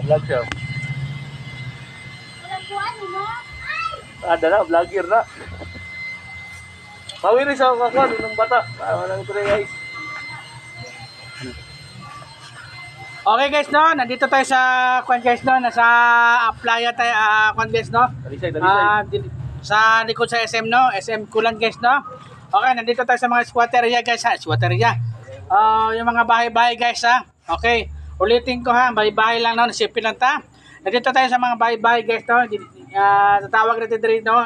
vlog siya. Ada na, vlogger na. Mawiri sa kakwan ng bata. Walang ito na guys. Okay guys, no, nandito tayo sa kwan guys, no, nasa playa tayo, kwan guys, no. Dalisay. Sa likod sa SM, no, SM Kulan guys, no. Okay, nandito tayo sa mga squatter area guys, ha, squatter area. Yung mga bahay-bahay guys, ha. Okay, ulitin ko ha, bahay-bahay lang, no, nasipin lang ta. Nandito tayo sa mga bahay-bahay guys, no. Tatawag natin dito, no.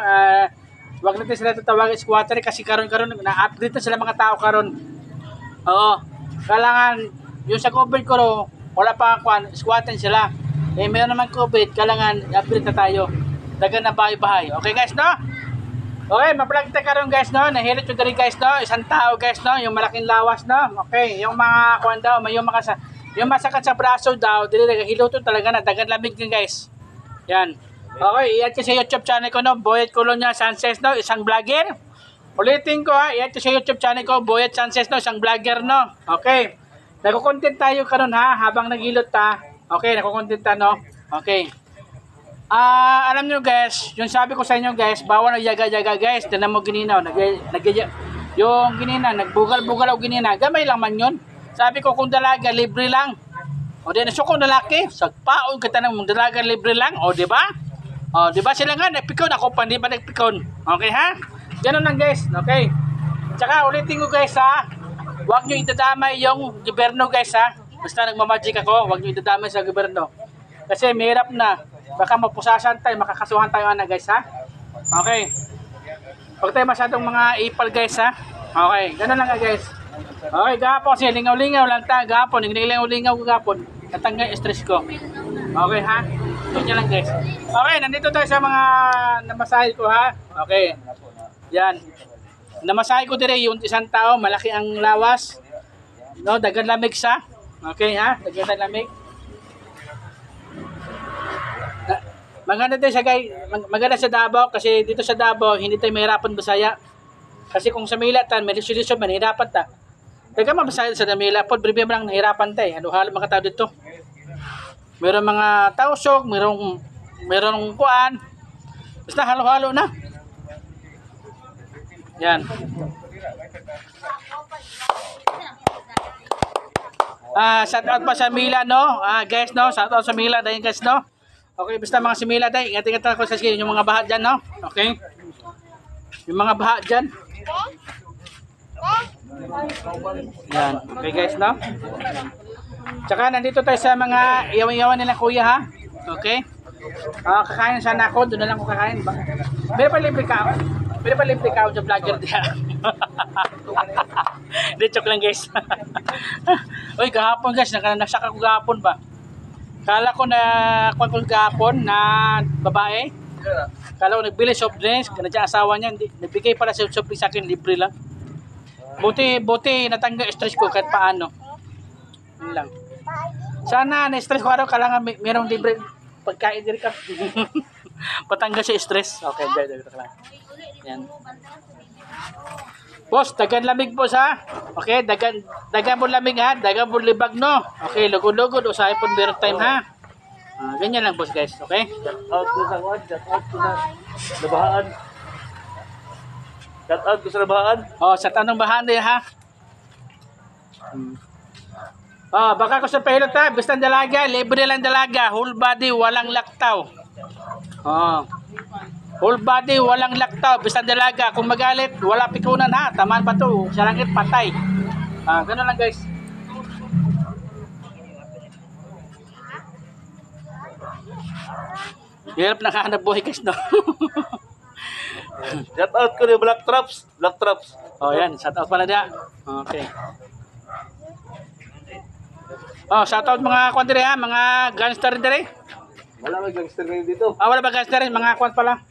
Wag natin sila tatawagin squatter kasi karon na-update na sila mga tao karon. Oo, kailangan yung sa COVID ko, wala pa kwan, squatten sila. Eh, mayroon naman COVID, kailangan upgrade na tayo. Dagan na bahay-bahay. Okay guys, no? Okay, ma-vlog tayo karon guys, no? Nahilit yung dali guys, no? Isang tao guys, no? Yung malaking lawas, no? Okay, yung mga kwan daw, may yung masakat sa braso daw, dili naghiluto talaga na, dagan lamig din guys. Yan. Okay, i-add ko sa YouTube channel ko, no? Boyet Colonia Sanchez, no? Isang vlogger. Ulitin ko ha, i-add ko sa YouTube channel ko, Boyet Sanchez, no? Isang vlogger, no? Okay. Nagko-content tayo karon ha, habang naghilot ta. Okay, nagko-content ta, no? Okay. Alam nyo guys, yung sabi ko sa inyo guys, bawal na yaga-yaga guys. Tinan mo gininaw, yung ginina, nagbugal-bugal o ginina, gamay lang man yun. Sabi ko kung dalaga, libre lang. O di nasuko na laki, sagpaon kita ng dalaga, libre lang. O di ba? O di ba sila nga nagpikon, ako pa di ba nagpikon? Okay ha? Ganun lang guys, okay. Tsaka ulitin ko guys ha, huwag nyo idadamay yung gobyerno guys ha. Basta nagmamagic ako, huwag nyo idadamay sa gobyerno. Kasi mahirap na. Baka mapusasan tayo, makakasuhan tayo na guys ha. Okay. Huwag tayo masyadong mga ipal guys ha. Okay, ganun lang guys. Okay, gapon siya, lingaw-lingaw lang tayo. Gapon, lingaw-lingaw gapon. Natanggal yung stress ko. Okay ha. Ganyan lang guys. Okay, nandito tayo sa mga namasahe ko ha. Okay. Yan. Namasahe ko dire yung isang tao, malaki ang lawas. No, dagan lamig sa. Okay ha, dagan lamig. Maganda din siya guys, maganda sa Davao kasi dito sa Davao hindi tayo mahirapan Bisaya. Kasi kung sa Manila tan, may resolution mahirapan ta. Dagan mabasaya sa Manila, pod bribe man nahirapan ta eh. Halo-halo mga tao dito. Meron mga tausok, meron kuan. Basta halo-halo na. Yan. Shout out pa sa Mila, no? Guys, no? Shout out sa Mila dahil guys, no? Okay, basta mga si Mila dahil ingat-ingat ako sa skin, yung mga baha dyan, no? Okay? Yung mga baha dyan. Yan. Okay guys, no? Tsaka nandito tayo sa mga iyawan-iyawan nila kuya, ha? Okay? Kakain sana ako, doon na lang ako kakain. Pero pa libre ka ako. Pero pa libre ka ako sa vlogger diya. Hindi, joke lang guys. Uy, kahapon guys, nasyak ako kahapon ba? Kala ko na kung kahapon na babae. Kala ko nagbili soft drinks, kanadya asawa niya, nagbigay pala sa soft drinks sa akin, libre lang. Buti natanggal stress ko kahit paano. Yun lang. Sana na-stress ko araw, kailangan mayroong libre pagkain diri ka. Patanggal sa stress. Okay, dito lang. Yan. Boss, dagan lamig po sa. Okay, dagan mo lamig ha, dagan mo libag no. Okay, lugod-lugod usahay po meron time ha. Ganyan lang boss guys, okay? Shout out ko sa kwan, shout out ko sa labahan. Shout out ko sa labahan. Oh, sa tanong bahan din ha. Baka ko sa pahilot ha, basta dalaga, libre lang dalaga, whole body, walang laktaw. Whole body, walang laktaw, basta dalaga. Kung magalit, wala pikunan ha, tamaan pa to, sa langit, patay. Ganun lang guys. Hirap nakahanap buhay guys, no? Shout out ko ni Black Traps. Oh, yan, shout out pala dia. Okay. Shout out mga kwan dire ha, mga gangster dire. Wala may gangster ngayon dito. Wala ba gangster, mga kwan pala.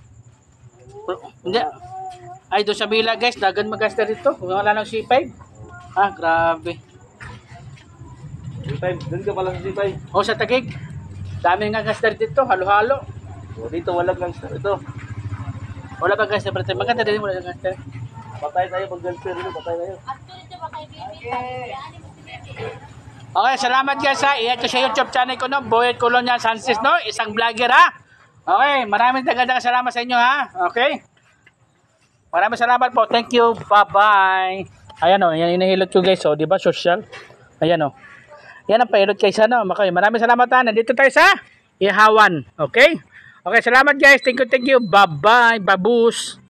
Hindi. Ay, doon sa Bila guys, dagan mag gangster dito. Wala nang C5. Grabe. C5, doon ka pala sa C5. Sa Taguig. Dami nga gangster dito, halo-halo. Dito walang gangster ito. Wala ba gangster, pero maganda din wala gangster. Patay tayo pag gangster dito, patay tayo. Okay, salamat guys ha. I-add ko sa YouTube channel ko no, Boyet Colonia Sanchez no, isang vlogger ha. Okay, maraming dagang salamat sa inyo ha. Okay. Maraming salamat po. Thank you. Bye-bye. Ayan o, yan inahilot ko guys o, di ba social? Ayan o. Yan ang pailot guys ano. Okay, maraming salamat ha. Nandito tayo sa Ihawan. Okay? Okay, salamat guys. Thank you. Bye-bye. Babus.